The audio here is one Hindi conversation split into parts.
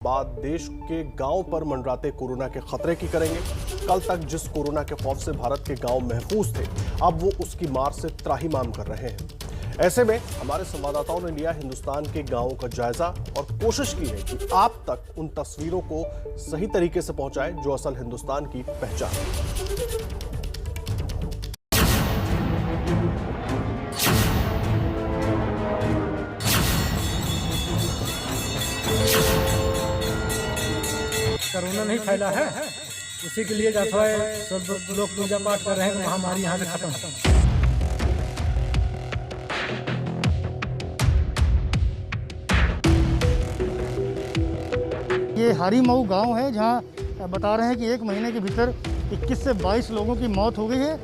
बाद देश के गांव पर मंडराते कोरोना के खतरे की करेंगे। कल तक जिस कोरोना के खौफ से भारत के गांव महफूज थे, अब वो उसकी मार से त्राहिमाम कर रहे हैं। ऐसे में हमारे संवाददाताओं ने लिया हिंदुस्तान के गांवों का जायजा और कोशिश की है कि आप तक उन तस्वीरों को सही तरीके से पहुंचाएं जो असल हिंदुस्तान की पहचान है। कोरोना नहीं फैला है, उसी के लिए जाता है सब लोग पूजा पाठ कर रहे हैं कि महामारी यहाँ से खत्म हो। ये हारीमऊ गांव है जहां बता रहे हैं कि एक महीने के भीतर 21 से 22 लोगों की मौत हो गई है।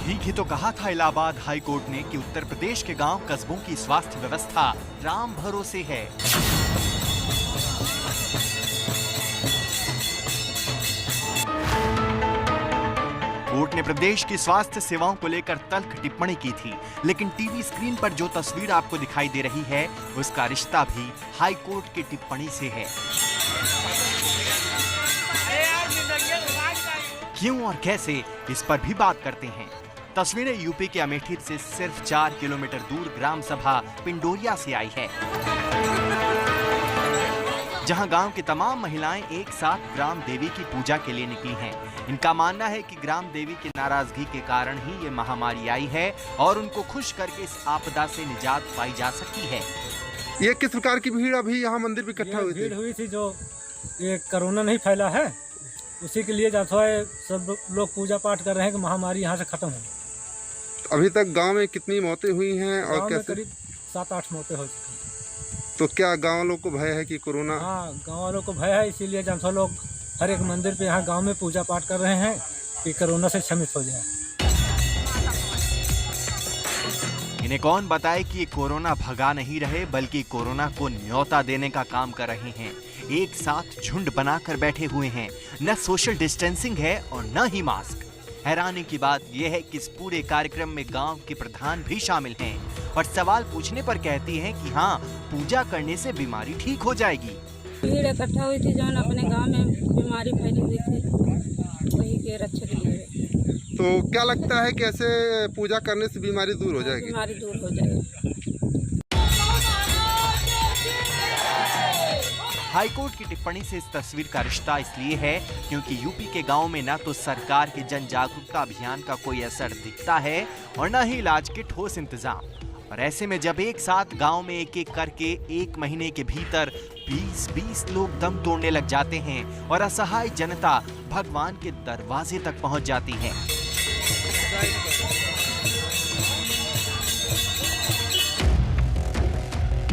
ठीक ही तो कहा था इलाहाबाद हाई कोर्ट ने कि उत्तर प्रदेश के गांव कस्बों की स्वास्थ्य व्यवस्था राम भरोसे है। कोर्ट ने प्रदेश की स्वास्थ्य सेवाओं को लेकर तल्ख टिप्पणी की थी, लेकिन टीवी स्क्रीन पर जो तस्वीर आपको दिखाई दे रही है उसका रिश्ता भी हाई कोर्ट की टिप्पणी से है। क्यों और कैसे, इस पर भी बात करते हैं। तस्वीरें यूपी के अमेठी से सिर्फ 4 किलोमीटर दूर ग्राम सभा पिंडोरिया से आई है, जहां गांव की तमाम महिलाएं एक साथ ग्राम देवी की पूजा के लिए निकली हैं। इनका मानना है कि ग्राम देवी की नाराजगी के कारण ही ये महामारी आई है और उनको खुश करके इस आपदा से निजात पाई जा सकती है। ये किस प्रकार की भीड़ अभी यहाँ मंदिर में इकट्ठा हुई थी? भीड़ हुई थी जो ये कोरोना नहीं फैला है, उसी के लिए जाता है सब लोग पूजा पाठ कर रहे हैं कि महामारी यहाँ से खत्म हो। अभी तक गांव में कितनी मौतें हुई हैं और कैसे? करीब 7-8 मौतें हो चुकी। तो क्या गांव लोग को भय है कि कोरोना? हाँ, गांव वालों को भय है, इसीलिए जनता लोग हर एक मंदिर पे यहाँ गांव में पूजा पाठ कर रहे हैं कि कोरोना से क्षमित हो जाए। इन्हें कौन बताए कि ये कोरोना भगा नहीं रहे, बल्कि कोरोना को न्योता देने का काम कर रहे हैं। एक साथ झुंड बनाकर बैठे हुए हैं, न सोशल डिस्टेंसिंग है और न ही मास्क। हैरानी की बात यह है कि इस पूरे कार्यक्रम में गांव के प्रधान भी शामिल हैं और सवाल पूछने पर कहती हैं कि हाँ, पूजा करने से बीमारी ठीक हो जाएगी। भीड़ इकट्ठा हुई थी जौन अपने गांव में बीमारी फैली हुई थी, वही के रक्षा के लिए। तो क्या लगता है कि ऐसे पूजा करने से बीमारी दूर हो जाएगी? बीमारी दूर हो जाएगी। हाईकोर्ट की टिप्पणी से इस तस्वीर का रिश्ता इसलिए है क्योंकि यूपी के गांव में न तो सरकार के जन जागरूकता अभियान का कोई असर दिखता है और न ही इलाज के ठोस इंतजाम। और ऐसे में जब एक साथ गांव में एक एक करके एक महीने के भीतर 20-20 लोग दम तोड़ने लग जाते हैं और असहाय जनता भगवान के दरवाजे तक पहुंच जाती है।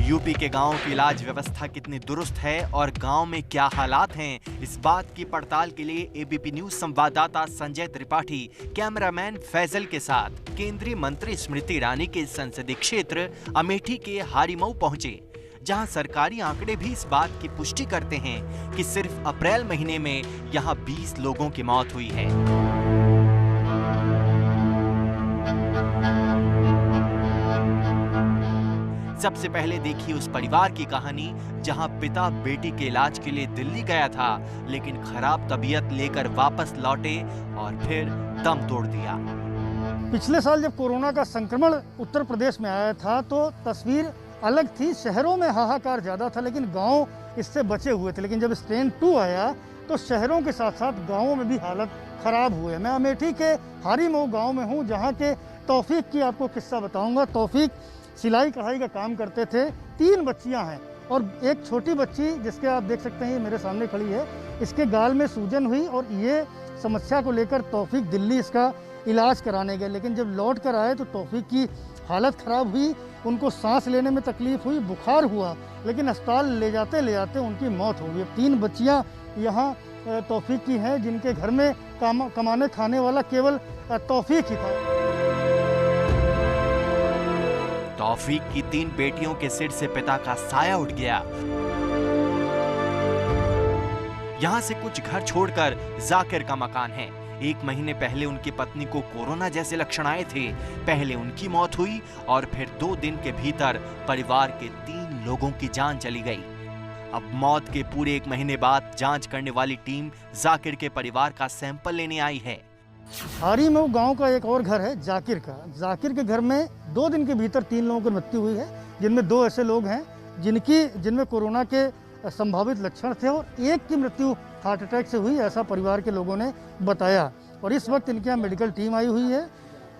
यूपी के गांवों की इलाज व्यवस्था कितनी दुरुस्त है और गांव में क्या हालात हैं, इस बात की पड़ताल के लिए एबीपी न्यूज संवाददाता संजय त्रिपाठी कैमरामैन फैजल के साथ केंद्रीय मंत्री स्मृति ईरानी के संसदीय क्षेत्र अमेठी के हारीमऊ पहुंचे, जहां सरकारी आंकड़े भी इस बात की पुष्टि करते हैं कि सिर्फ अप्रैल महीने में यहां 20 लोगों की मौत हुई है। सबसे पहले देखिए उस परिवार की कहानी जहां पिता बेटी के इलाज के लिए दिल्ली गया था, लेकिन खराब तबीयत लेकर वापस लौटे और फिर दम तोड़ दिया। पिछले साल जब कोरोना का संक्रमण उत्तर प्रदेश में आया था तो तस्वीर अलग थी। शहरों में हाहाकार ज़्यादा था, लेकिन गांव इससे बचे हुए थे। लेकिन जब स्ट्रेन 2 आया तो शहरों के साथ साथ गाँवों में भी हालत खराब हुई है। मैं अमेठी के हारीमऊ गाँव में हूँ, जहाँ के तौफीक की आपको किस्सा बताऊँगा। तौफीक सिलाई कढ़ाई का काम करते थे। 3 बच्चियां हैं और एक छोटी बच्ची जिसके आप देख सकते हैं, ये मेरे सामने खड़ी है, इसके गाल में सूजन हुई और ये समस्या को लेकर तौफीक दिल्ली इसका इलाज कराने गए। लेकिन जब लौट कर आए तो तौफीक की हालत ख़राब हुई, उनको सांस लेने में तकलीफ हुई, बुखार हुआ, लेकिन अस्पताल ले जाते उनकी मौत हो गई। 3 बच्चियाँ यहाँ तौफीक की हैं, जिनके घर में कमाने खाने वाला केवल तौफीक ही था। तौफीक की 3 बेटियों के सिर से पिता का साया उठ गया। यहाँ से कुछ घर छोड़कर जाकिर का मकान है। 1 महीने पहले उनकी पत्नी को कोरोना जैसे लक्षण आए थे। पहले उनकी मौत हुई और फिर 2 दिन के भीतर परिवार के 3 लोगों की जान चली गई। अब मौत के पूरे 1 महीने बाद जांच करने वाली टीम जाकिर के परिवार का सैंपल लेने आई है। हारीमऊ गांव का एक और घर है जाकिर का। जाकिर के घर में 2 दिन के भीतर 3 लोगों की मृत्यु हुई है, जिनमें 2 ऐसे लोग हैं जिनमें कोरोना के संभावित लक्षण थे और एक की मृत्यु हार्ट अटैक से हुई, ऐसा परिवार के लोगों ने बताया। और इस वक्त इनके यहाँ मेडिकल टीम आई हुई है।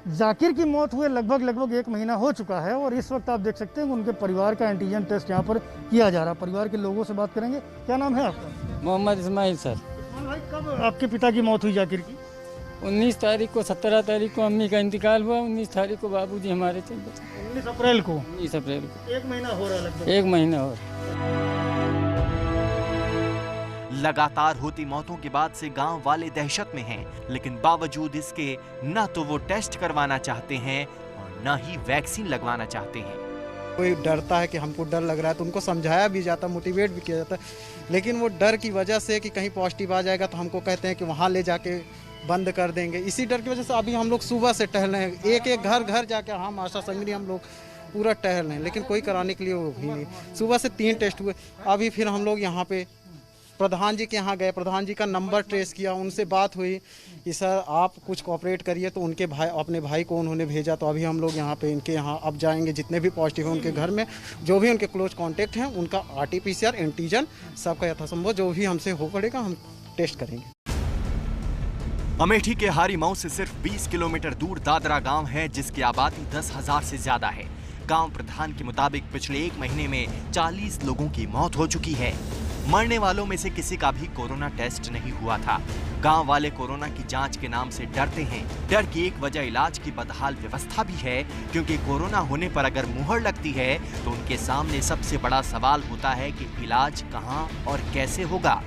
जाकिर की मौत हुए लगभग 1 महीना हो चुका है और इस वक्त आप देख सकते हैं कि उनके परिवार का एंटीजन टेस्ट यहाँ पर किया जा रहा है। परिवार के लोगों से बात करेंगे। क्या नाम है आपका? मोहम्मद इस्माइल सर। भाई, कब आपके पिता की मौत हुई जाकिर की? 19 तारीख को, 17 तारीख को अम्मी का इंतकाल हुआ, 19 तारीख को बाबूजी हमारे थे। 19 अप्रैल को। 19 अप्रैल को 1 महीना हो रहा है लगभग। 1 महीना और। लगातार होती मौतों के बाद से गांव वाले दहशत में हैं, लेकिन बावजूद इसके न तो वो टेस्ट करवाना चाहते हैं और न ही वैक्सीन लगवाना चाहते हैं। कोई डरता है कि हमको डर लग रहा है तो उनको समझाया भी जाता, मोटिवेट भी किया जाता है, लेकिन वो डर की वजह से कि कहीं पॉजिटिव आ जाएगा तो हमको कहते हैं कि वहाँ ले जाके बंद कर देंगे। इसी डर की वजह से अभी हम लोग सुबह से टहल रहे हैं, एक घर जाके हम आशा संगनी हम लोग पूरा टहल रहे हैं, लेकिन कोई कराने के लिए वो भी नहीं। सुबह से 3 टेस्ट हुए। अभी फिर हम लोग यहाँ पे प्रधान जी के यहाँ गए, प्रधान जी का नंबर ट्रेस किया, उनसे बात हुई कि सर आप कुछ कोऑपरेट करिए, तो उनके भाई, अपने भाई को उन्होंने भेजा। तो अभी हम लोग यहाँ पे इनके यहाँ अब जाएंगे, जितने भी पॉजिटिव हैं उनके घर में, जो भी उनके क्लोज कॉन्टेक्ट हैं उनका RT-PCR एंटीजन सबका यथासंभव जो भी हमसे हो पड़ेगा हम टेस्ट करेंगे। अमेठी के हारीमऊ से सिर्फ 20 किलोमीटर दूर दादरा गांव है, जिसकी आबादी 10,000 से ज्यादा है। गांव प्रधान के मुताबिक पिछले 1 महीने में 40 लोगों की मौत हो चुकी है। मरने वालों में से किसी का भी कोरोना टेस्ट नहीं हुआ था। गांव वाले कोरोना की जांच के नाम से डरते हैं। डर की एक वजह इलाज की बदहाल व्यवस्था भी है, क्योंकि कोरोना होने पर अगर मुहर लगती है तो उनके सामने सबसे बड़ा सवाल होता है कि इलाज कहां और कैसे होगा।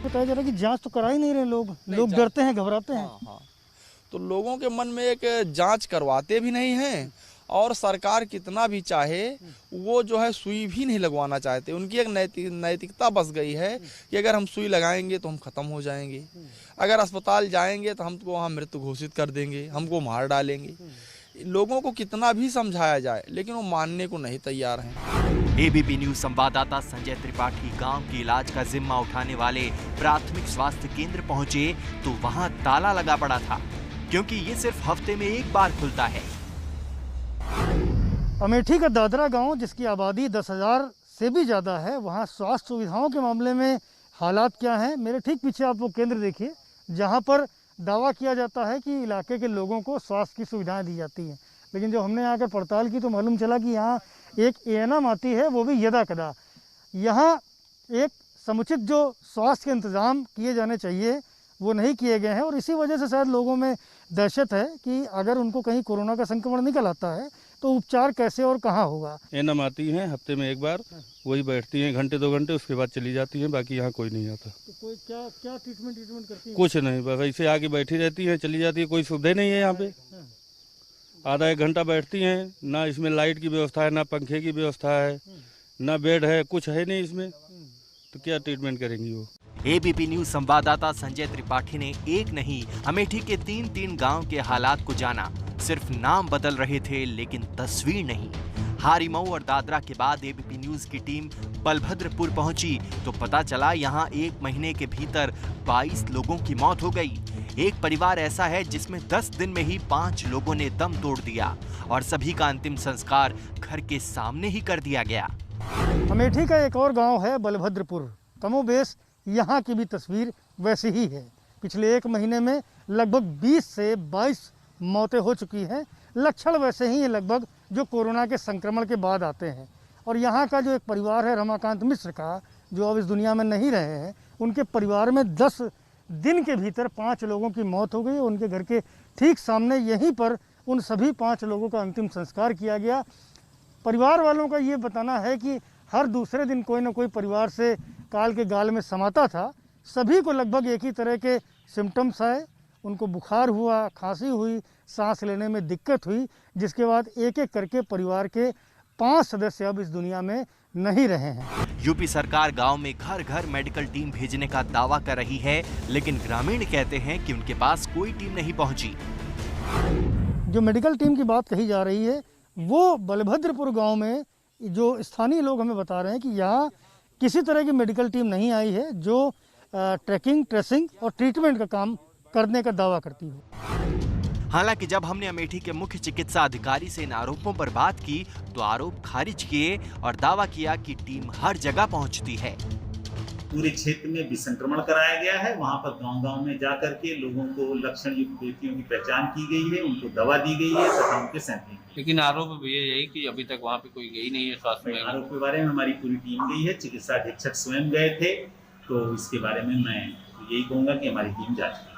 बताया जा रहा है कि जांच तो करा ही नहीं रहे लोग डरते हैं, घबराते हैं। हाँ। तो लोगों के मन में एक जांच करवाते भी नहीं हैं और सरकार कितना भी चाहे वो जो है सुई भी नहीं लगवाना चाहते। उनकी एक नैतिकता बस गई है कि अगर हम सुई लगाएंगे तो हम खत्म हो जाएंगे, अगर अस्पताल जाएंगे तो हमको वहाँ मृत्यु घोषित कर देंगे, हमको मार डालेंगे। लोगों को कितना भी समझाया जाए लेकिन वो मानने को नहीं तैयार हैं। एबीपी न्यूज संवाददाता संजय त्रिपाठी गांव के इलाज का जिम्मा उठाने वाले प्राथमिक स्वास्थ्य केंद्र पहुंचे तो वहां ताला लगा पड़ा था, क्योंकि ये सिर्फ हफ्ते में 1 बार खुलता है। अमेठी का दादरा गांव, जिसकी आबादी 10,000 से भी ज़्यादा है, वहां स्वास्थ्य सुविधाओं के मामले में हालात क्या हैं? मेरे ठीक पीछे आप वो केंद्र देखिए, जहां पर दावा किया जाता है कि इलाके के लोगों को स्वास्थ्य की सुविधाएं दी जाती हैं, लेकिन जब हमने यहाँ आकर पड़ताल की तो मालूम चला कि यहाँ एक ANM आती है, वो भी यदा कदा। यहाँ एक समुचित जो स्वास्थ्य के इंतज़ाम किए जाने चाहिए वो नहीं किए गए हैं और इसी वजह से शायद लोगों में दहशत है कि अगर उनको कहीं कोरोना का संक्रमण निकल आता है तो उपचार कैसे और कहाँ होगा। ANM आती हैं हफ्ते में 1 बार, वही बैठती हैं घंटे 2 घंटे, उसके बाद चली जाती हैं, बाकी यहाँ कोई नहीं आता। तो कोई क्या ट्रीटमेंट करती है? कुछ नहीं, बस ऐसे आके बैठी रहती हैं, चली जाती है। कोई सुविधा नहीं है यहाँ पे। आधा 1 घंटा बैठती हैं, ना इसमें लाइट की व्यवस्था है, ना पंखे की व्यवस्था है, ना बेड है, कुछ है नहीं इसमें, तो क्या ट्रीटमेंट करेंगी वो। एबीपी न्यूज संवाददाता संजय त्रिपाठी ने एक नहीं अमेठी के 3 गांव के हालात को जाना। सिर्फ नाम बदल रहे थे लेकिन तस्वीर नहीं। हारीमऊ और दादरा के बाद एबीपी न्यूज की टीम बलभद्रपुर पहुंची तो पता चला यहाँ 1 महीने के भीतर 22 लोगों की मौत हो गई। एक परिवार ऐसा है जिसमें 10 दिन में ही 5 लोगों ने दम तोड़ दिया और सभी का अंतिम संस्कार घर के सामने ही कर दिया गया। अमेठी का एक और गांव है बलभद्रपुर। कमोबेश यहाँ की भी तस्वीर वैसी ही है। पिछले 1 महीने में लगभग 20 से 22 मौतें हो चुकी हैं। लक्षण वैसे ही हैं लगभग जो कोरोना के संक्रमण के बाद आते हैं। और यहाँ का जो एक परिवार है रमाकांत मिश्र का, जो अब इस दुनिया में नहीं रहे हैं, उनके परिवार में 10 दिन के भीतर 5 लोगों की मौत हो गई। उनके घर के ठीक सामने यहीं पर उन सभी 5 लोगों का अंतिम संस्कार किया गया। परिवार वालों का ये बताना है कि हर दूसरे दिन कोई ना कोई परिवार से काल के गाल में समाता था। सभी को लगभग एक ही तरह के सिम्टम्स आए। उनको बुखार हुआ, खांसी हुई, सांस लेने में दिक्कत हुई, जिसके बाद एक एक करके परिवार के 5 सदस्य अब इस दुनिया में नहीं रहे हैं। यूपी सरकार गांव में घर घर मेडिकल टीम भेजने का दावा कर रही है, लेकिन ग्रामीण कहते हैं कि उनके पास कोई टीम नहीं पहुंची। जो मेडिकल टीम की बात कही जा रही है वो बलभद्रपुर गांव में जो स्थानीय लोग हमें बता रहे हैं कि यहाँ किसी तरह की मेडिकल टीम नहीं आई है जो ट्रैकिंग, ट्रेसिंग और ट्रीटमेंट का काम करने का दावा करती हो। हालांकि जब हमने अमेठी के मुख्य चिकित्सा अधिकारी से इन आरोपों पर बात की तो आरोप खारिज किए और दावा किया कि टीम हर जगह पहुंचती है। पूरे क्षेत्र में विसंक्रमण कराया गया है। वहां पर गांव-गांव में जाकर के लोगों को लक्षण युक्त व्यक्तियों की पहचान की गई है, उनको दवा दी गई है तथा उनके सैंपलिंग। लेकिन आरोप ये यही कि अभी तक वहाँ पे कोई गई नहीं है स्वास्थ्य में। आरोप के बारे में हमारी पूरी टीम गई है, चिकित्सा अधीक्षक स्वयं गए थे, तो इसके बारे में मैं यही कहूँगा कि हमारी टीम जांच करेगी।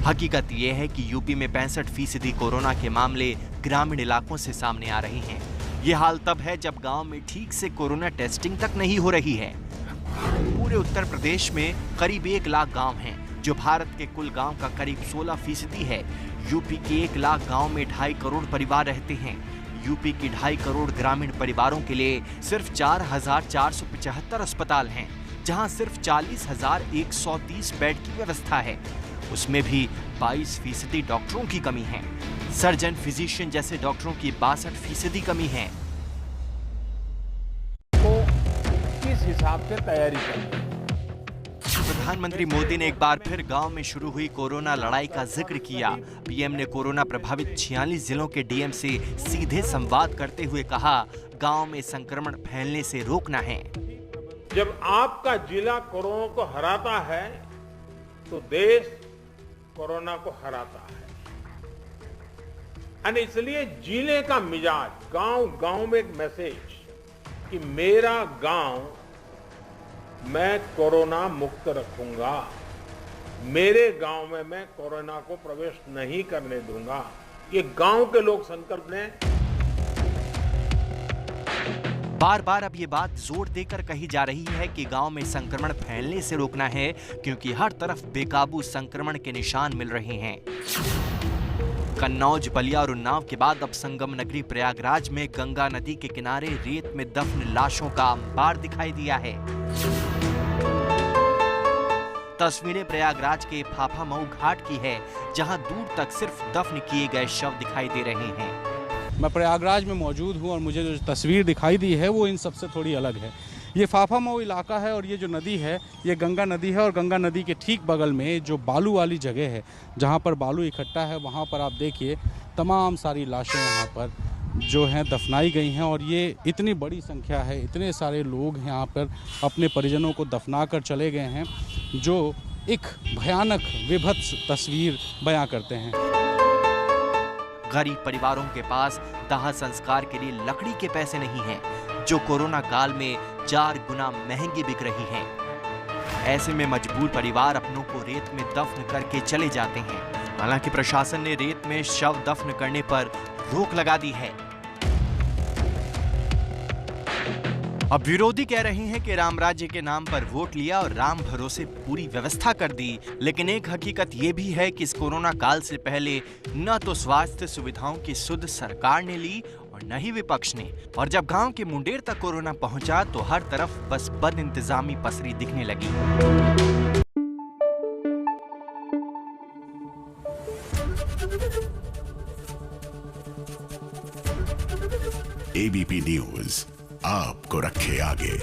हकीकत ये है कि यूपी में 65% कोरोना के मामले ग्रामीण इलाकों से सामने आ रहे हैं। ये हाल तब है जब गांव में ठीक से कोरोना टेस्टिंग तक नहीं हो रही है। पूरे उत्तर प्रदेश में करीब 1 लाख गांव हैं, जो भारत के कुल गांव का करीब 16% है। यूपी के 1 लाख गांव में 2.5 करोड़ परिवार रहते हैं। यूपी के 2.5 करोड़ ग्रामीण परिवारों के लिए सिर्फ 4,475 अस्पताल हैं, जहां सिर्फ 40,130 बेड की व्यवस्था है। उसमें भी 22% डॉक्टरों की कमी है। सर्जन, फिजिशियन जैसे डॉक्टरों की 62% कमी है। किस हिसाब से तैयारी करनी है। प्रधानमंत्री मोदी ने एक बार फिर गांव में शुरू हुई कोरोना लड़ाई का जिक्र किया। पीएम ने कोरोना प्रभावित 46 जिलों के डीएम से सीधे संवाद करते हुए कहा, गांव में संक्रमण फैलने से रोकना है। जब आपका जिला कोरोना को हराता है तो देश कोरोना को हराता है। और इसलिए जिले का मिजाज, गांव-गांव में एक मैसेज कि मेरा गांव मैं कोरोना मुक्त रखूंगा, मेरे गांव में मैं कोरोना को प्रवेश नहीं करने दूंगा। ये गांव के लोग संकल्प लें। बार बार अब ये बात जोर देकर कही जा रही है कि गांव में संक्रमण फैलने से रोकना है, क्योंकि हर तरफ बेकाबू संक्रमण के निशान मिल रहे हैं। कन्नौज, बलिया और उन्नाव के बाद अब संगम नगरी प्रयागराज में गंगा नदी के किनारे रेत में दफन लाशों का अंबार दिखाई दिया है। तस्वीरें प्रयागराज के फाफामऊ घाट की है, जहां दूर तक सिर्फ दफन किए गए शव दिखाई दे रहे हैं। मैं प्रयागराज में मौजूद हूं और मुझे जो तस्वीर दिखाई दी है वो इन सबसे थोड़ी अलग है। ये फाफामऊ इलाका है और ये जो नदी है ये गंगा नदी है, और गंगा नदी के ठीक बगल में जो बालू वाली जगह है जहाँ पर बालू इकट्ठा है, वहाँ पर आप देखिए तमाम सारी लाशें यहाँ पर जो हैं दफनाई गई हैं। और ये इतनी बड़ी संख्या है, इतने सारे लोग यहाँ पर अपने परिजनों को दफना कर चले गए हैं, जो एक भयानक विभत्स तस्वीर बयां करते हैं। गरीब परिवारों के पास दाह संस्कार के लिए लकड़ी के पैसे नहीं हैं, जो कोरोना काल में 4 गुना महंगी बिक रही हैं। ऐसे में मजबूर परिवार अपनों को रेत में दफन करके चले जाते हैं। हालांकि प्रशासन ने रेत में शव दफन करने पर रोक लगा दी है। अब विरोधी कह रहे हैं कि राम राज्य के नाम पर वोट लिया और राम भरोसे पूरी व्यवस्था कर दी। लेकिन एक हकीकत ये भी है कि इस कोरोना काल से पहले न तो स्वास्थ्य सुविधाओं की सुध सरकार ने ली और न ही विपक्ष ने। और जब गांव के मुंडेर तक कोरोना पहुंचा तो हर तरफ बस बद इंतजामी पसरी दिखने लगी। एबीपी न्यूज आपको रखे आगे।